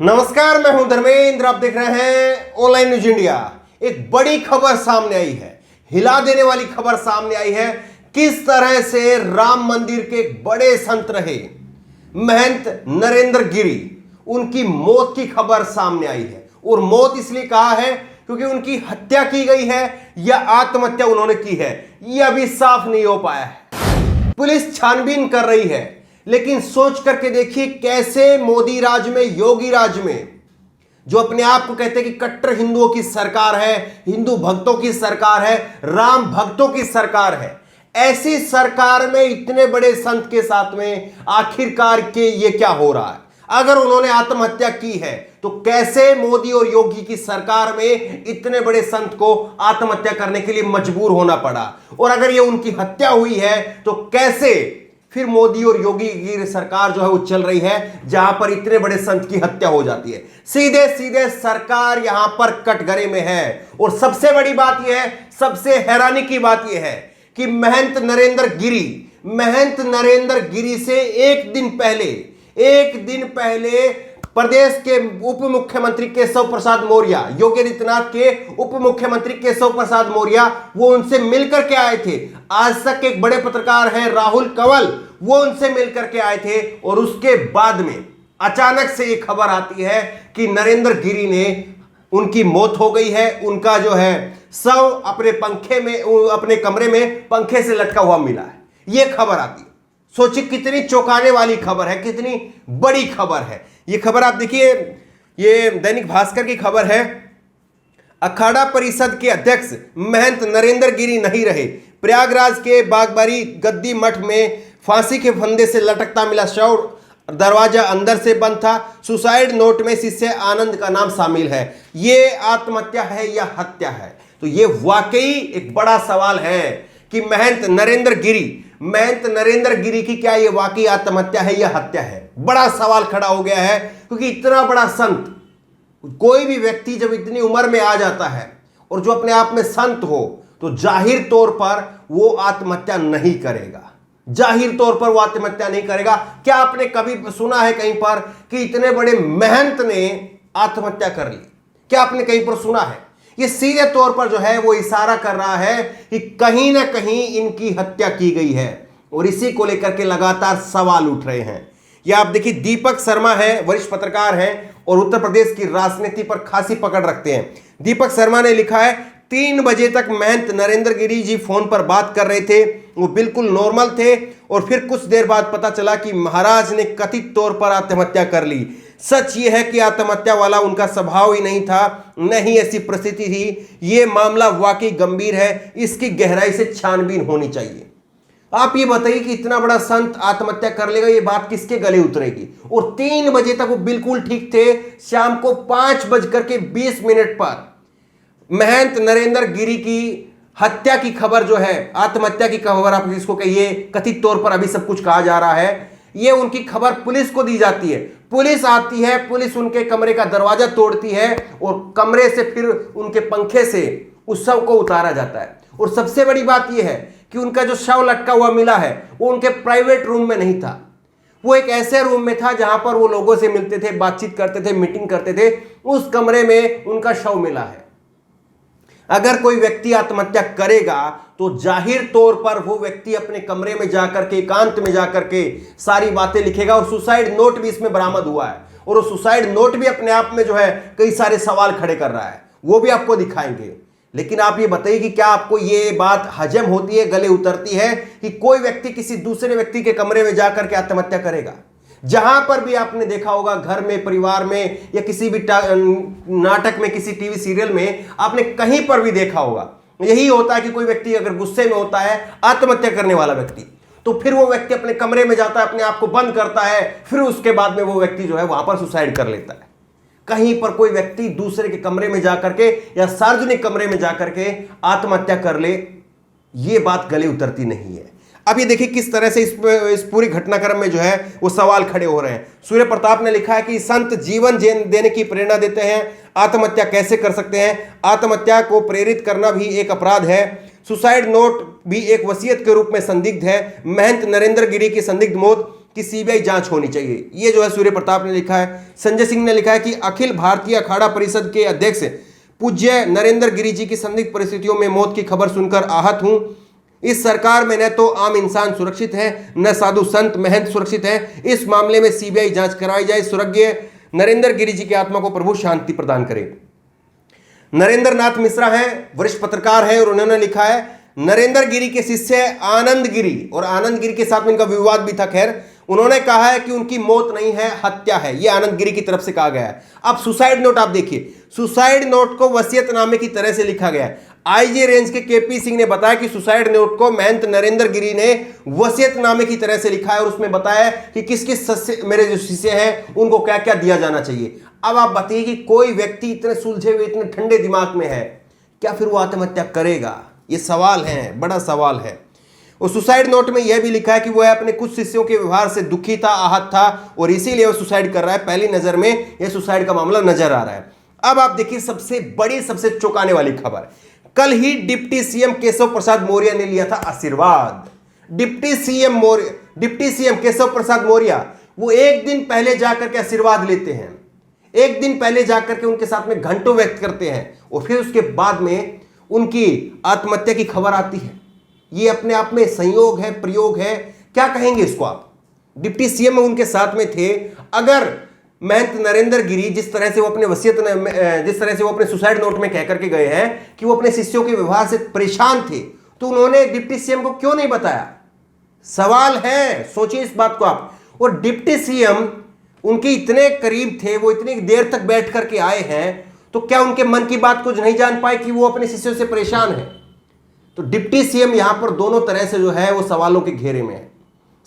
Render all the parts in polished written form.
नमस्कार, मैं हूं धर्मेंद्र। आप देख रहे हैं ऑनलाइन न्यूज इंडिया। एक बड़ी खबर सामने आई है, हिला देने वाली खबर सामने आई है। किस तरह से राम मंदिर के एक बड़े संत रहे महंत नरेंद्र गिरी, उनकी मौत की खबर सामने आई है। और मौत इसलिए कहा है क्योंकि उनकी हत्या की गई है या आत्महत्या उन्होंने की है, यह अभी साफ नहीं हो पाया है। पुलिस छानबीन कर रही है, लेकिन सोच करके देखिए कैसे मोदी राज में, योगी राज में, जो अपने आप को कहते हैं कि कट्टर हिंदुओं की सरकार है, हिंदू भक्तों की सरकार है, राम भक्तों की सरकार है, ऐसी सरकार में इतने बड़े संत के साथ में आखिरकार के ये क्या हो रहा है। अगर उन्होंने आत्महत्या की है तो कैसे मोदी और योगी की सरकार में इतने बड़े संत को आत्महत्या करने के लिए मजबूर होना पड़ा, और अगर ये उनकी हत्या हुई है तो कैसे फिर मोदी और योगी की सरकार जो है वो चल रही है जहां पर इतने बड़े संत की हत्या हो जाती है। सीधे सीधे सरकार यहां पर कटघरे में है। और सबसे बड़ी बात यह है, सबसे हैरानी की बात यह है कि महंत नरेंद्र गिरी से एक दिन पहले प्रदेश के उप मुख्यमंत्री केशव प्रसाद मौर्य, योगी आदित्यनाथ के उप मुख्यमंत्री केशव प्रसाद मौर्य, वो उनसे मिलकर के आए थे। आज तक के एक बड़े पत्रकार हैं राहुल कंवल, वो उनसे मिलकर के आए थे। और उसके बाद में अचानक से ये खबर आती है कि नरेंद्र गिरी ने, उनकी मौत हो गई है। उनका जो है शव अपने कमरे में पंखे से लटका हुआ मिला है। ये खबर आती है। सोचिए कितनी चौंकाने वाली खबर है, कितनी बड़ी खबर है ये खबर। आप देखिए, ये दैनिक भास्कर की खबर है। अखाड़ा परिषद के अध्यक्ष महंत नरेंद्र गिरी नहीं रहे। प्रयागराज के बागबारी गद्दी मठ में फांसी के फंदे से लटकता मिला शव, दरवाजा अंदर से बंद था। सुसाइड नोट में शिष्य आनंद का नाम शामिल है। ये आत्महत्या है या हत्या है? तो ये वाकई एक बड़ा सवाल है कि महंत नरेंद्र गिरी की क्या ये वाकई आत्महत्या है या हत्या है? बड़ा सवाल खड़ा हो गया है, क्योंकि इतना बड़ा संत, कोई भी व्यक्ति जब इतनी उम्र में आ जाता है और जो अपने आप में संत हो, तो जाहिर तौर पर वो आत्महत्या नहीं करेगा। क्या आपने कभी सुना है कहीं पर कि इतने बड़े महंत ने आत्महत्या कर ली? क्या आपने कहीं पर सुना है? ये सीधे तौर पर जो है वो इशारा कर रहा है कि कहीं ना कहीं इनकी हत्या की गई है। और इसी को लेकर के लगातार सवाल उठ रहे हैं। ये आप देखिए, दीपक शर्मा है, वरिष्ठ पत्रकार हैं और उत्तर प्रदेश की राजनीति पर खासी पकड़ रखते हैं। दीपक शर्मा ने लिखा है, 3 बजे तक महंत नरेंद्र गिरी जी फोन पर बात कर रहे थे, वो बिल्कुल नॉर्मल थे। और फिर कुछ देर बाद पता चला कि महाराज ने कथित तौर पर आत्महत्या कर ली। सच ये है कि आत्महत्या वाला उनका स्वभाव ही नहीं था, नहीं ऐसी परिस्थिति थी। ये मामला वाकई गंभीर है, इसकी गहराई से छानबीन होनी चाहिए। आप ये बताइए कि इतना बड़ा संत आत्महत्या कर लेगा, ये बात किसके गले उतरेगी? और 3 बजे तक वो बिल्कुल ठीक थे। शाम को 5:20 पर महंत नरेंद्र गिरी की हत्या की खबर जो है, आत्महत्या की खबर आप जिसको कहिए, कथित तौर पर अभी सब कुछ कहा जा रहा है, ये उनकी खबर पुलिस को दी जाती है। पुलिस आती है, पुलिस उनके कमरे का दरवाजा तोड़ती है और कमरे से फिर उनके पंखे से उस शव को उतारा जाता है। और सबसे बड़ी बात यह है कि उनका जो शव लटका हुआ मिला है वो उनके प्राइवेट रूम में नहीं था, वो एक ऐसे रूम में था जहां पर वो लोगों से मिलते थे, बातचीत करते थे, मीटिंग करते थे। उस कमरे में उनका शव मिला है। अगर कोई व्यक्ति आत्महत्या करेगा तो जाहिर तौर पर वो व्यक्ति अपने कमरे में जाकर के, एकांत में जाकर के सारी बातें लिखेगा। और सुसाइड नोट भी इसमें बरामद हुआ है, और वो सुसाइड नोट भी अपने आप में जो है कई सारे सवाल खड़े कर रहा है, वो भी आपको दिखाएंगे। लेकिन आप ये बताइए कि क्या आपको ये बात हजम होती है, गले उतरती है कि कोई व्यक्ति किसी दूसरे व्यक्ति के कमरे में जाकर के आत्महत्या करेगा? जहां पर भी आपने देखा होगा, घर में, परिवार में, या किसी भी नाटक में, किसी टीवी सीरियल में आपने कहीं पर भी देखा होगा, यही होता है कि कोई व्यक्ति अगर गुस्से में होता है, आत्महत्या करने वाला व्यक्ति, तो फिर वो व्यक्ति अपने कमरे में जाता है, अपने आप को बंद करता है, फिर उसके बाद में वो व्यक्ति जो है वहां पर सुसाइड कर लेता है। कहीं पर कोई व्यक्ति दूसरे के कमरे में जाकर के या सार्वजनिक कमरे में जाकर के आत्महत्या कर ले, ये बात गले उतरती नहीं है। अब ये देखिए किस तरह से इस पूरी घटनाक्रम में जो है वो सवाल खड़े हो रहे हैं। सूर्य प्रताप ने लिखा है कि संत जीवन देने की प्रेरणा देते हैं, आत्महत्या कैसे कर सकते हैं? आत्महत्या को प्रेरित करना भी एक अपराध है। सुसाइड नोट भी एक वसीयत के रूप में संदिग्ध है। महंत नरेंद्र गिरी की संदिग्ध मौत कि सीबीआई जांच होनी चाहिए। ये जो है सूर्य प्रताप ने लिखा है। संजय सिंह ने लिखा है कि अखिल भारतीय अखाड़ा परिषद के अध्यक्ष पूज्य नरेंद्र गिरि जी की संदिग्ध परिस्थितियों में मौत की खबर सुनकर आहत हूं। इस सरकार में न तो आम इंसान सुरक्षित है, न साधु संत महंत सुरक्षित है। इस मामले में सीबीआई जांच करवाई जाए। स्वर्गीय नरेंद्र गिरि जी की आत्मा को प्रभु शांति प्रदान करे। नरेंद्र नाथ मिश्रा हैं, वरिष्ठ पत्रकार हैं, और उन्होंने लिखा है नरेंद्र गिरि के शिष्य आनंद गिरि, और आनंद गिरि के साथ में इनका विवाद भी था। खैर, उन्होंने कहा है कि उनकी मौत नहीं है, हत्या है। यह आनंद गिरि की तरफ से कहा गया है। अब सुसाइड नोट आप देखिए, सुसाइड नोट को वसीयतनामे की तरह से लिखा गया है। आईजी रेंज के केपी सिंह ने बताया कि सुसाइड नोट को महंत नरेंद्र गिरि ने वसीयतनामे की तरह से लिखा है, और उसमें बताया कि किस किस मेरे जो शिष्य हैं उनको क्या क्या दिया जाना चाहिए। अब आप बताइए कि कोई व्यक्ति इतने सुलझे हुए, इतने ठंडे दिमाग में है, क्या फिर वो आत्महत्या करेगा? ये सवाल है, बड़ा सवाल है। और सुसाइड नोट में यह भी लिखा है कि वह अपने कुछ शिष्यों के व्यवहार से दुखी था, आहत था, और इसीलिए वह सुसाइड कर रहा है। पहली नजर में यह सुसाइड का मामला नजर आ रहा है। अब आप देखिए सबसे बड़ी, सबसे चौंकाने वाली खबर। कल ही डिप्टी सीएम केशव प्रसाद मौर्य ने लिया था आशीर्वाद। डिप्टी सीएम केशव प्रसाद मौर्य वो एक दिन पहले जाकर के आशीर्वाद लेते हैं, एक दिन पहले जाकर के उनके साथ में घंटों व्यक्त करते हैं, और फिर उसके बाद में उनकी आत्महत्या की खबर आती है। ये अपने आप में संयोग है, प्रयोग है, क्या कहेंगे इसको आप? डिप्टी सीएम उनके साथ में थे। अगर महंत नरेंद्र गिरि जिस तरह से वो अपने सुसाइड नोट में कह करके गए हैं कि वो अपने शिष्यों के व्यवहार से परेशान थे, तो उन्होंने डिप्टी सीएम को क्यों नहीं बताया? सवाल है, सोचिए इस बात को आप। और डिप्टी सीएम उनके इतने करीब थे, वो इतनी देर तक बैठ करके आए हैं, तो क्या उनके मन की बात को नहीं जान पाए कि वो अपने शिष्यों से परेशान है? तो डिप्टी सीएम यहां पर दोनों तरह से जो है वो सवालों के घेरे में है।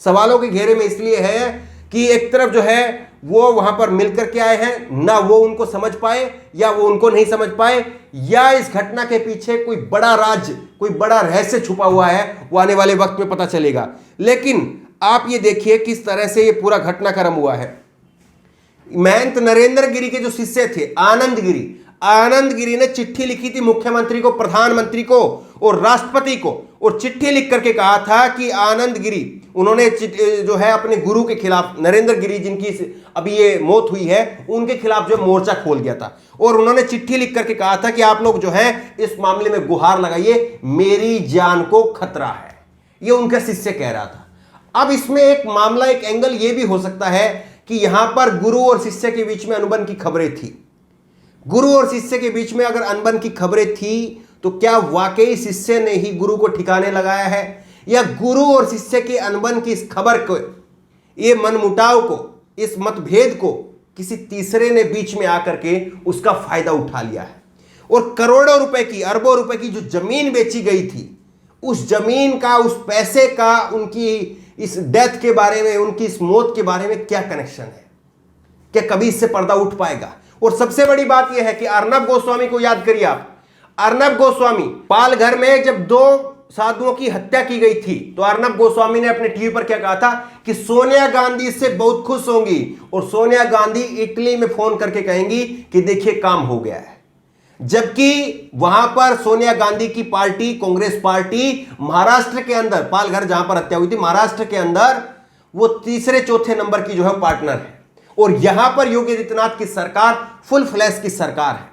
सवालों के घेरे में इसलिए है कि एक तरफ जो है वो वहां पर मिलकर के आए हैं, ना वो उनको समझ पाए या वो उनको नहीं समझ पाए, या इस घटना के पीछे कोई बड़ा राज, कोई बड़ा रहस्य छुपा हुआ है, वो आने वाले वक्त में पता चलेगा। लेकिन आप ये देखिए किस तरह से ये पूरा घटनाक्रम हुआ है। महंत नरेंद्र गिरि के जो शिष्य थे आनंद गिरि ने चिट्ठी लिखी थी मुख्यमंत्री को, प्रधानमंत्री को और राष्ट्रपति को, और चिट्ठी लिख करके कहा था कि आनंद गिरि उन्होंने जो है अपने गुरु के खिलाफ, नरेंद्र गिरि जिनकी अभी ये मौत हुई है, उनके खिलाफ जो मोर्चा खोल दिया था, और उन्होंने चिट्ठी लिख करके कहा था कि आप लोग जो है इस मामले में गुहार लगाइए, मेरी जान को खतरा है। ये उनका शिष्य कह रहा था। अब इसमें एक मामला, एक एंगल ये भी हो सकता है कि यहां पर गुरु और शिष्य के बीच में अनबन की खबरें थी। गुरु और शिष्य के बीच में अगर अनबन की खबरें थी, तो क्या वाकई शिष्य ने ही गुरु को ठिकाने लगाया है, या गुरु और शिष्य के अनबन की इस खबर को, ये मनमुटाव को, इस मतभेद को किसी तीसरे ने बीच में आकर के उसका फायदा उठा लिया है, और करोड़ों रुपए की, अरबों रुपए की जो जमीन बेची गई थी, उस जमीन का, उस पैसे का, उनकी इस डेथ के बारे में, उनकी इस मौत के बारे में क्या कनेक्शन है? क्या कभी इससे पर्दा उठ पाएगा? और सबसे बड़ी बात यह है कि अर्नब गोस्वामी को याद करिए आप। अर्नब गोस्वामी, पालघर में जब 2 साधुओं की हत्या की गई थी, तो अर्नब गोस्वामी ने अपने टीवी पर क्या कहा था कि सोनिया गांधी इससे बहुत खुश होंगी, और सोनिया गांधी इटली में फोन करके कहेंगी कि देखिए काम हो गया है। जबकि वहां पर सोनिया गांधी की पार्टी, कांग्रेस पार्टी, महाराष्ट्र के अंदर, पालघर जहां पर हत्या हुई थी, महाराष्ट्र के अंदर वो तीसरे चौथे नंबर की जो है पार्टनर है। और यहां पर योगी आदित्यनाथ की सरकार फुल फ्लैश की सरकार है,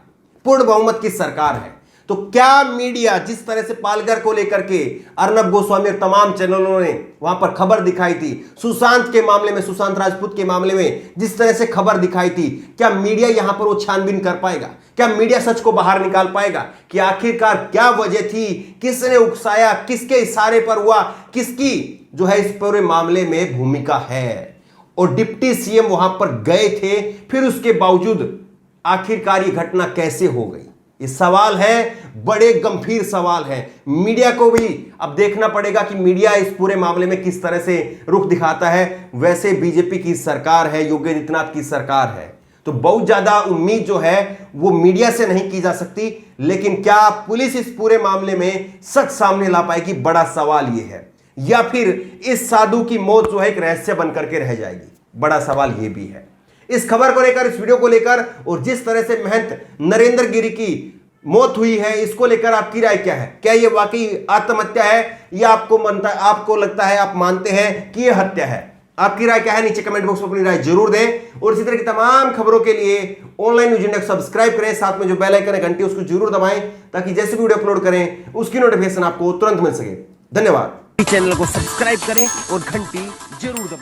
पूर्ण बहुमत की सरकार है। तो क्या मीडिया जिस तरह से पालघर को लेकर के अर्नब गोस्वामी और तमाम चैनलों ने वहां पर खबर दिखाई थी, सुशांत के मामले में, सुशांत राजपूत के मामले में जिस तरह से खबर दिखाई थी, क्या मीडिया यहां पर वो छानबीन कर पाएगा? क्या मीडिया सच को बाहर निकाल पाएगा कि आखिरकार क्या वजह थी, किसने उकसाया, किसके इशारे पर हुआ, किसकी जो है इस पूरे मामले में भूमिका है? और डिप्टी सीएम वहां पर गए थे, फिर उसके बावजूद आखिरकार ये घटना कैसे हो गई? ये सवाल है, बड़े गंभीर सवाल है। मीडिया को भी अब देखना पड़ेगा कि मीडिया इस पूरे मामले में किस तरह से रुख दिखाता है। वैसे बीजेपी की सरकार है, योगी आदित्यनाथ की सरकार है, तो बहुत ज्यादा उम्मीद जो है वो मीडिया से नहीं की जा सकती। लेकिन क्या पुलिस इस पूरे मामले में सच सामने ला पाएगी? बड़ा सवाल ये है। या फिर इस साधु की मौत जो है एक रहस्य बनकर के रह जाएगी? बड़ा सवाल ये भी है। इस खबर को लेकर, इस वीडियो को लेकर, और जिस तरह से महंत नरेंद्र गिरि की मौत हुई है, इसको लेकर आपकी राय क्या है? क्या यह वाकई आत्महत्या है, या आपको लगता है, आप मानते हैं कि यह हत्या है? आपकी राय क्या है नीचे कमेंट बॉक्स में अपनी राय जरूर दें। और इसी तरह की तमाम खबरों के लिए ऑनलाइन न्यूज इंडिया को सब्सक्राइब करें, साथ में जो बेल आइकन है घंटी उसको जरूर दबाएं ताकि जैसे वीडियो अपलोड करें उसकी नोटिफिकेशन आपको तुरंत मिल सके। धन्यवाद। चैनल को सब्सक्राइब करें और घंटी जरूर दबाएं।